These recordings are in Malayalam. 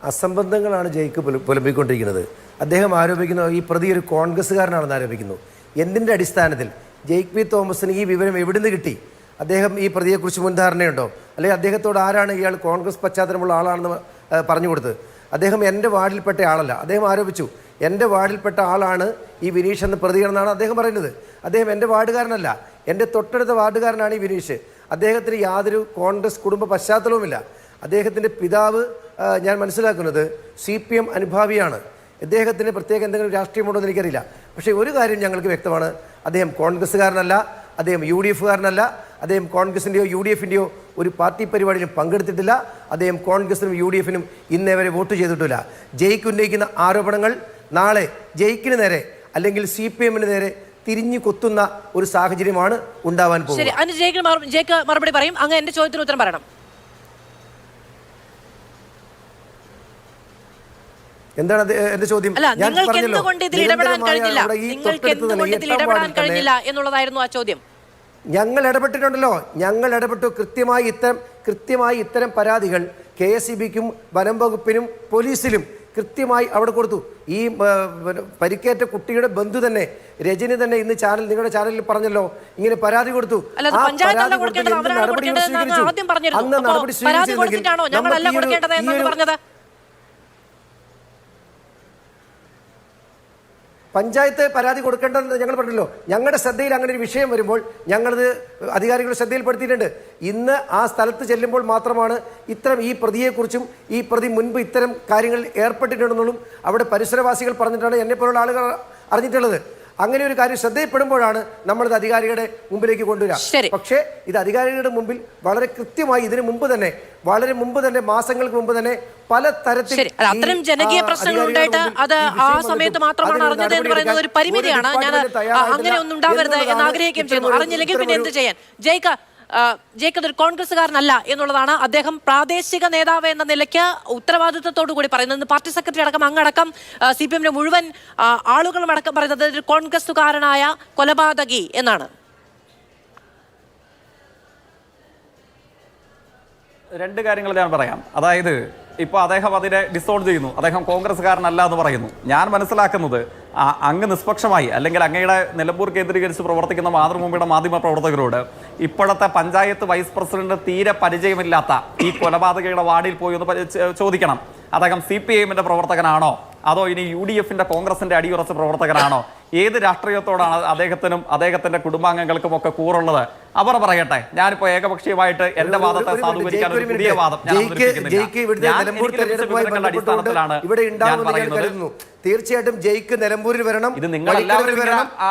അസംബന്ധങ്ങളാണ് ജയിക്ക് പുലമ്പിക്കൊണ്ടിരിക്കുന്നത്. അദ്ദേഹം ആരോപിക്കുന്ന ഈ പ്രതി ഒരു കോൺഗ്രസ്സുകാരനാണെന്ന് ആരോപിക്കുന്നു. എന്തിൻ്റെ അടിസ്ഥാനത്തിൽ ജെയ്ക്ക് പി തോമസിന് ഈ വിവരം എവിടുന്ന് കിട്ടി? അദ്ദേഹം ഈ പ്രതിയെക്കുറിച്ച് മുൻധാരണയുണ്ടോ? അല്ലെങ്കിൽ അദ്ദേഹത്തോട് ആരാണ് ഇയാൾ കോൺഗ്രസ് പശ്ചാത്തലമുള്ള ആളാണെന്ന് പറഞ്ഞു കൊടുത്തത്? അദ്ദേഹം എൻ്റെ വാർഡിൽപ്പെട്ട ആളല്ല. അദ്ദേഹം ആരോപിച്ചു എൻ്റെ വാർഡിൽപ്പെട്ട ആളാണ് ഈ വിനീഷ് എന്ന പ്രതിയാണെന്നാണ് അദ്ദേഹം പറയുന്നത്. അദ്ദേഹം എൻ്റെ വാർഡുകാരനല്ല, എൻ്റെ തൊട്ടടുത്ത വാർഡുകാരനാണ് ഈ വിനീഷ്. അദ്ദേഹത്തിന് യാതൊരു കോൺഗ്രസ് കുടുംബ പശ്ചാത്തലവുമില്ല. അദ്ദേഹത്തിൻ്റെ പിതാവ് ഞാൻ മനസ്സിലാക്കുന്നത് CPM അനുഭാവിയാണ്. അദ്ദേഹത്തിന് പ്രത്യേക എന്തെങ്കിലും രാഷ്ട്രീയമുണ്ടോ എന്ന് എനിക്കറിയില്ല. പക്ഷേ ഒരു കാര്യം ഞങ്ങൾക്ക് വ്യക്തമാണ്, അദ്ദേഹം കോൺഗ്രസ്സുകാരനല്ല, അദ്ദേഹം UDFകാരനല്ല, അദ്ദേഹം കോൺഗ്രസിൻ്റെയോ UDFിൻ്റെയോ ഒരു പാർട്ടി പരിപാടിയിലും പങ്കെടുത്തിട്ടില്ല. അദ്ദേഹം കോൺഗ്രസിനും UDFിനും ഇന്നേ വരെ വോട്ട് ചെയ്തിട്ടില്ല. ജയിക്ക് ഉന്നയിക്കുന്ന ആരോപണങ്ങൾ നാളെ ജയിക്കിന് നേരെ അല്ലെങ്കിൽ CPMന് നേരെ തിരിഞ്ഞു കൊത്തുന്ന ഒരു സാഹചര്യമാണ് ഉണ്ടാവാൻ പോകുന്നത്. ജയിക്ക് മറുപടി പറയും. അങ്ങ് എൻ്റെ ചോദ്യത്തിന് ഉത്തരം പറയണം. എന്താണ് എന്റെ ചോദ്യം? എന്നുള്ളതായിരുന്നു ആ ചോദ്യം. ഞങ്ങൾ ഇടപെട്ടിട്ടുണ്ടല്ലോ, ഞങ്ങൾ ഇടപെട്ടു. കൃത്യമായി ഇത്തരം പരാതികൾ KSEBക്കും വനം വകുപ്പിനും പോലീസിലും കൃത്യമായി അവിടെ കൊടുത്തു. ഈ പരിക്കേറ്റ കുട്ടിയുടെ ബന്ധു തന്നെ രജനി തന്നെ ഇന്ന് നിങ്ങളുടെ ചാനലിൽ പറഞ്ഞല്ലോ, ഇങ്ങനെ പരാതി കൊടുത്തു. അന്ന് നടപടി സ്വീകരിച്ചിരുന്നെങ്കിൽ പഞ്ചായത്ത് പരാതി കൊടുക്കേണ്ടതെന്ന് ഞങ്ങൾ പറഞ്ഞല്ലോ. ഞങ്ങളുടെ ശ്രദ്ധയിൽ അങ്ങനെ ഒരു വിഷയം വരുമ്പോൾ ഞങ്ങളത് അധികാരികളുടെ ശ്രദ്ധയിൽപ്പെടുത്തിയിട്ടുണ്ട്. ഇന്ന് ആ സ്ഥലത്ത് ചെല്ലുമ്പോൾ മാത്രമാണ് ഈ പ്രതിയെക്കുറിച്ചും ഈ പ്രതി മുൻപ് ഇത്തരം കാര്യങ്ങളിൽ ഏർപ്പെട്ടിട്ടുണ്ടെന്നുള്ളതും അവിടെ പരിസരവാസികൾ പറഞ്ഞിട്ടാണ് എന്നെപ്പോലുള്ള ആളുകൾ അറിഞ്ഞിട്ടുള്ളത്. അങ്ങനെ ഒരു കാര്യം ശ്രദ്ധയിൽപ്പെടുമ്പോഴാണ് നമ്മളിത് അധികാരികളുടെ മുമ്പിലേക്ക് കൊണ്ടുവരിക. പക്ഷേ ഇത് അധികാരികളുടെ മുമ്പിൽ വളരെ കൃത്യമായി വളരെ മുമ്പ് തന്നെ മാസങ്ങൾക്ക് മുമ്പ് തന്നെ പല തരത്തിൽ അത്തരം ജനകീയ പ്രശ്നങ്ങൾ ഉണ്ടായിട്ട് അത് ആ സമയത്ത് മാത്രമാണ് അറിഞ്ഞത് എന്ന് പറയുന്നത് ഒരു പരിമിതിയാണ്. ഞാൻ അങ്ങനെ ഒന്നും ഉണ്ടാവരുത് എന്ന് ആഗ്രഹിക്കുകയും ചെയ്യുന്നു. അറിഞ്ഞില്ലെങ്കിൽ പിന്നെ എന്ത് ചെയ്യാൻ? ജയിക്ക് ഒരു കോൺഗ്രസ്സുകാരനല്ല എന്നുള്ളതാണ് അദ്ദേഹം പ്രാദേശിക നേതാവ് എന്ന നിലയ്ക്ക് ഉത്തരവാദിത്വത്തോടു കൂടി പറയുന്നത്. പാർട്ടി സെക്രട്ടറി അടക്കം അങ്ങടക്കം CPMന്റെ മുഴുവൻ ആളുകളും അടക്കം പറയുന്നത് ഒരു കോൺഗ്രസ്സുകാരനായ കൊലപാതകി എന്നാണ്. രണ്ട് കാര്യങ്ങൾ ഞാൻ പറയാം. അതായത് ഇപ്പോൾ അദ്ദേഹം അതിനെ ഡിസോൺ ചെയ്യുന്നു, അദ്ദേഹം കോൺഗ്രസ്സുകാരനല്ല എന്ന് പറയുന്നു. ഞാൻ മനസ്സിലാക്കുന്നത് അങ്ങ് നിഷ്പക്ഷമായി അല്ലെങ്കിൽ അങ്ങയുടെ നിലമ്പൂർ കേന്ദ്രീകരിച്ച് പ്രവർത്തിക്കുന്ന മാതൃഭൂമിയുടെ മാധ്യമ പ്രവർത്തകരോട് ഇപ്പോഴത്തെ പഞ്ചായത്ത് വൈസ് പ്രസിഡന്റ് തീരെ പരിചയമില്ലാത്ത ഈ കൊലപാതകയുടെ വാർഡിൽ പോയി ഒന്ന് ചോദിക്കണം, അദ്ദേഹം CPMന്റെ പ്രവർത്തകനാണോ അതോ ഇനി UDFന്റെ കോൺഗ്രസിന്റെ അടിയുറച്ച പ്രവർത്തകനാണോ? ഏത് രാഷ്ട്രീയത്തോടാണ് അദ്ദേഹത്തിനും അദ്ദേഹത്തിന്റെ കുടുംബാംഗങ്ങൾക്കും ഒക്കെ കൂറുള്ളത്? അവർ പറയട്ടെ. ഞാനിപ്പോ ഏകപക്ഷീയമായിട്ട് എന്റെ വാദത്തെ സാധൂകരിക്കാൻ ഒരു പുതിയ വാദം തീർച്ചയായിട്ടും ജയിക്ക് നിലമ്പൂരിൽ വരണം. ഇത് നിങ്ങളെല്ലാവരും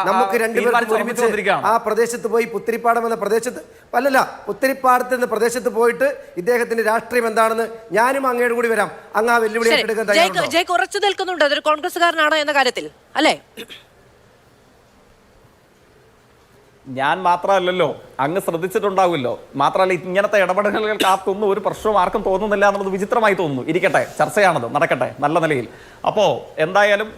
നമുക്ക് രണ്ടുപേരും ആ പ്രദേശത്ത് പോയി പുത്തിരിപ്പാടം എന്ന പ്രദേശത്ത് പുത്തിരിപ്പാടത്ത് എന്ന പ്രദേശത്ത് പോയിട്ട് ഇദ്ദേഹത്തിന്റെ രാഷ്ട്രീയം എന്താണെന്ന് ഞാനും അങ്ങയുടെ കൂടി വരാം. അങ്ങ് ആ വെല്ലുവിളി ഏറ്റെടുക്കാൻ തയ്യാറുണ്ടോ? ജയിക്ക് ഉറച്ചു നിൽക്കുന്നുണ്ട് അതൊരു കോൺഗ്രസ്സുകാരനാണ് എന്ന കാര്യത്തിൽ, അല്ലേ? ഞാൻ മാത്രമല്ലല്ലോ, അങ്ങ് ശ്രദ്ധിച്ചിട്ടുണ്ടാവുമല്ലോ. മാത്രമല്ല ഇങ്ങനത്തെ ഇടപെടലുകൾക്കൊന്നും ഒരു പ്രശ്നവും ആർക്കും തോന്നുന്നില്ല എന്നുള്ളത് വിചിത്രമായി തോന്നുന്നു. ഇരിക്കട്ടെ, ചർച്ചയാണത്, നടക്കട്ടെ നല്ല നിലയിൽ. അപ്പോൾ എന്തായാലും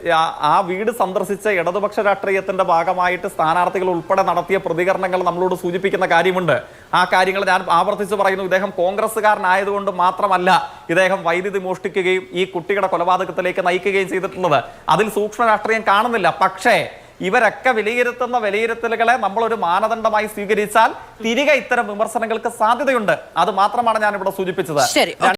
ആ വീട് സന്ദർശിച്ച ഇടതുപക്ഷ രാഷ്ട്രീയത്തിന്റെ ഭാഗമായിട്ട് സ്ഥാനാർത്ഥികൾ ഉൾപ്പെടെ നടത്തിയ പ്രതികരണങ്ങൾ നമ്മളോട് സൂചിപ്പിക്കുന്ന കാര്യമുണ്ട്. ആ കാര്യങ്ങൾ ഞാൻ ആവർത്തിച്ച് പറയുന്നു. ഇദ്ദേഹം കോൺഗ്രസ്സുകാരനായതുകൊണ്ട് മാത്രമല്ല ഇദ്ദേഹം വൈദ്യുതി മോഷ്ടിക്കുകയും ഈ കുട്ടിയുടെ കൊലപാതകത്തിലേക്ക് നയിക്കുകയും ചെയ്തിട്ടുള്ളത്. അതിൽ സൂക്ഷ്മ രാഷ്ട്രീയം കാണുന്നില്ല. പക്ഷേ ഇവരൊക്കെ വിലയിരുത്തുന്ന വിലയിരുത്തലുകളെ നമ്മളൊരു മാനദണ്ഡമായി സ്വീകരിച്ചാൽ തിരികെ ഇത്തരം വിമർശനങ്ങൾക്ക് സാധ്യതയുണ്ട്. അത് മാത്രമാണ് ഞാൻ ഇവിടെ സൂചിപ്പിച്ചത്.